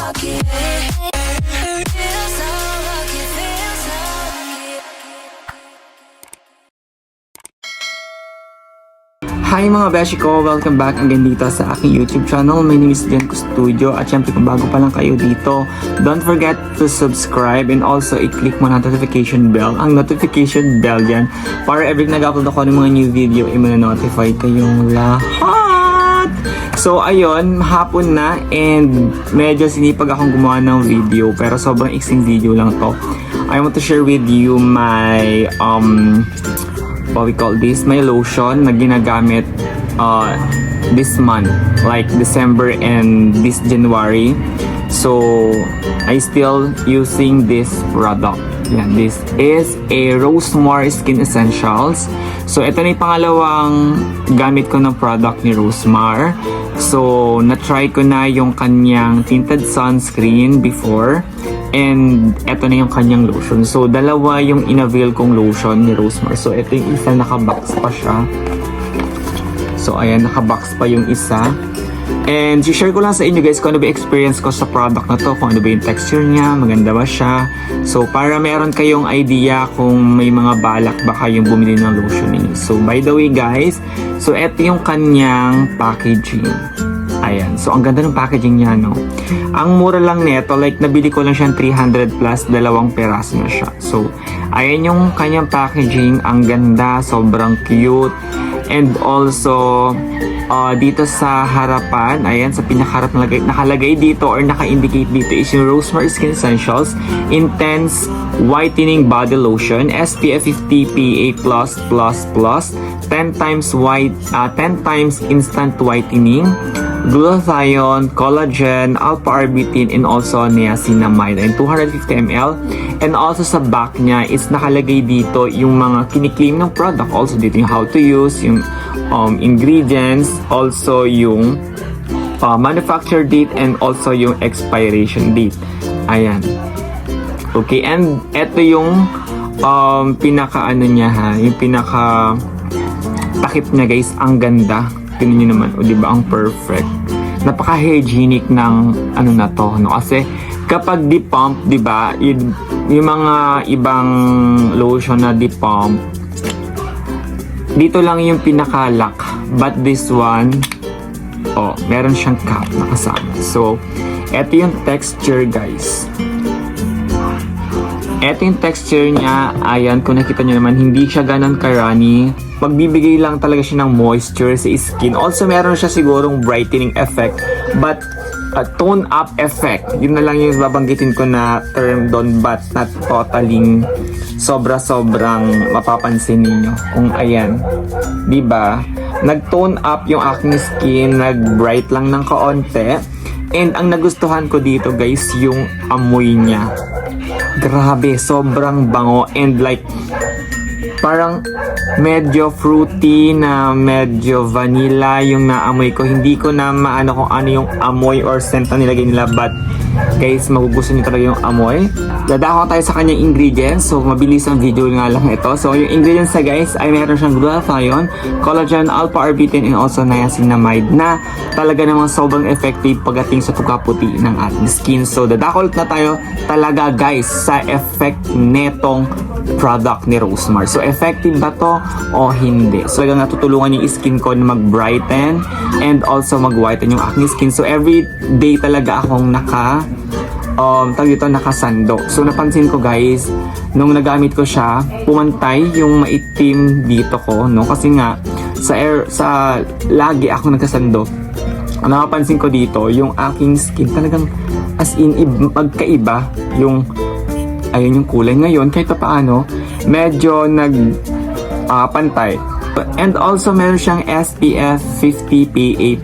Hi mga beshi ko! Welcome back again dito sa aking YouTube channel. My name is Jenko Studio at syempre kung bago pa lang kayo dito, don't forget to subscribe and also i-click mo na notification bell. Ang notification bell yan para every nag-upload ako ng mga new video, i-notify kayong lahat. So ayun, hapon na and medyo sinipag akong gumawa ng video pero sobrang iksing video lang to. I want to share with you my what we call this, my lotion na ginagamit this month, like December and this January. So I still using this product. Yan, this is a Rosemar Skin Essentials. So ito na yung pangalawang gamit ko ng product ni Rosemar. So na-try ko na yung kanyang tinted sunscreen before. And eto na yung kanyang lotion. So dalawa yung in-avail kong lotion ni Rosemar. So ito yung isa, naka-box pa siya. So ayan, naka-box pa yung isa. And share ko lang sa inyo guys kung ano ba experience ko sa product na to, kung ano ba yung texture niya, maganda ba siya. So para meron kayong idea kung may mga balak ba kayong bumili ng lotion ninyo. So by the way guys, so eto yung kanyang packaging. Ayan. So, ang ganda ng packaging niya, no? Ang mura lang nito, like, nabili ko lang siyang 300 plus, dalawang peraso na siya. So, ayan yung kanyang packaging. Ang ganda, sobrang cute. And also, dito sa harapan, ayan, sa pinakaharap nakalagay dito or naka-indicate dito is yung Rosemar Skin Essentials Intense Whitening Body Lotion SPF 50 PA+++, 10 times instant whitening, glutathione, collagen, alpha-arbutin, and also niacinamide, and 250 ml. And also sa back niya is nakalagay dito yung mga kiniklaim ng product. Also dito yung how to use, yung ingredients, also yung manufacture date, and also yung expiration date. Ayan. Okay, and eto yung pinaka ano niya ha, yung pinaka takip niya guys, ang ganda. Tingnan niyo naman, o diba, ang perfect. Napaka-hygienic ng ano na to, no? Kasi kapag di-pump, diba, yung mga ibang lotion na di-pump, dito lang yung pinaka-lock. But this one, meron siyang cap na kasama. So, eto yung texture guys. Eto yung texture niya. Ayan, kung nakita nyo naman, hindi siya ganun karani. Magbibigay lang talaga siya ng moisture sa skin. Also, meron siya sigurong brightening effect. But, tone up effect. Yun na lang yung babanggitin ko na term doon. But, not totally sobra-sobrang mapapansin ninyo. Kung ayan. Diba? Nag-tone up yung aking skin. Nag-bright lang ng kaonte. And, ang nagustuhan ko dito guys, yung amoy niya. Grabe, sobrang bango and like parang medyo fruity na medyo vanilla yung naamoy ko. Hindi ko na maano kung ano yung amoy or scent na nilagay nila, but guys, magugustuhan nyo talaga yung amoy. Dadako tayo sa kanyang ingredients. So, mabilis ang video nga lang ito. So, yung ingredients na guys ay meron siyang glutathione, collagen, alpha-arbutin, and also niacinamide na talaga namang sobrang effective pagdating sa pagkaputi ng ating skin. So, dadako na tayo talaga guys sa effect netong product ni Rosemar. So, effective ba to o hindi? So, talagang natutulungan yung skin ko na mag-brighten and also mag-whiten yung aking skin. So, every day talaga akong nakasando. So, napansin ko guys, nung nagamit ko siya, pumantay yung maitim dito ko, no? Kasi nga, sa lagi ako nagkasando, napapansin ko dito, yung aking skin talagang as in, magkaiba yung ayun yung kulay ngayon. Kahit paano, medyo pantay. And also, meron siyang SPF 50 PA+++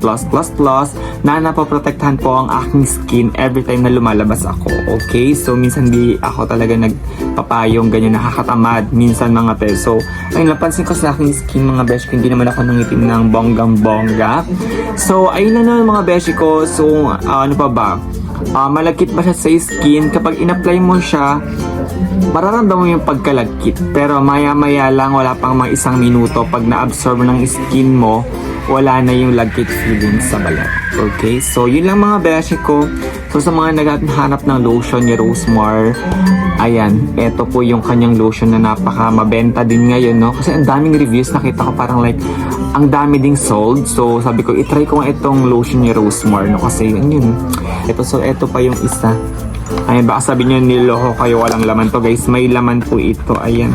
na napoprotektahan po ang aking skin every time na lumalabas ako. Okay? So, minsan di ako talaga nagpapayong ganyan, nakakatamad. Minsan mga te. So, ayun, napansin ko sa aking skin mga beshi ko, hindi naman ako nangitim ng bonggang-bongga. So, ayun na naman mga beshi ko. So, ano pa ba? Malagkit ba siya sa skin? Kapag in-apply mo siya, mararamdaman mo yung pagkalagkit. Pero maya-maya lang, wala pang mga 1 minuto, pag na-absorb ng skin mo, wala na yung lagkit feeling sa balat. Okay? So, yun lang mga beshi ko. So, sa mga naghahanap ng lotion ni Rosemar, ayan, eto po yung kanyang lotion na napaka mabenta din ngayon, no? Kasi ang daming reviews, nakita ko parang like, ang dami ding sold. So, sabi ko, itry ko nga itong lotion ni Rosemar, no? Kasi yun. Eto pa yung isa. Ayan, baka sabi nyo niloko kayo, walang laman to guys. May laman po ito, ayan.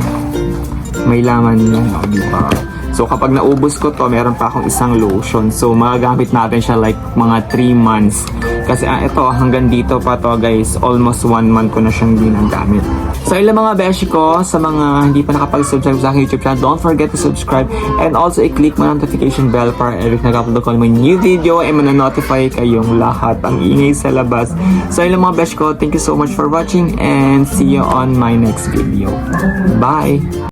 May laman yan, o, diba? So, kapag naubos ko to, meron pa akong isang lotion. So, magagamit natin siya like mga 3 months. Kasi ito, hanggang dito pa to guys. Almost 1 month ko na siyang ginagamit. So, ilang mga beshi ko, sa mga hindi pa nakapag-subscribe sa aking YouTube channel, don't forget to subscribe and also i-click mo notification bell para every nag-upload ko ng new video ay mananotify kayong lahat ang ingay sa labas. So, ilang mga beshi ko, thank you so much for watching and see you on my next video. Bye!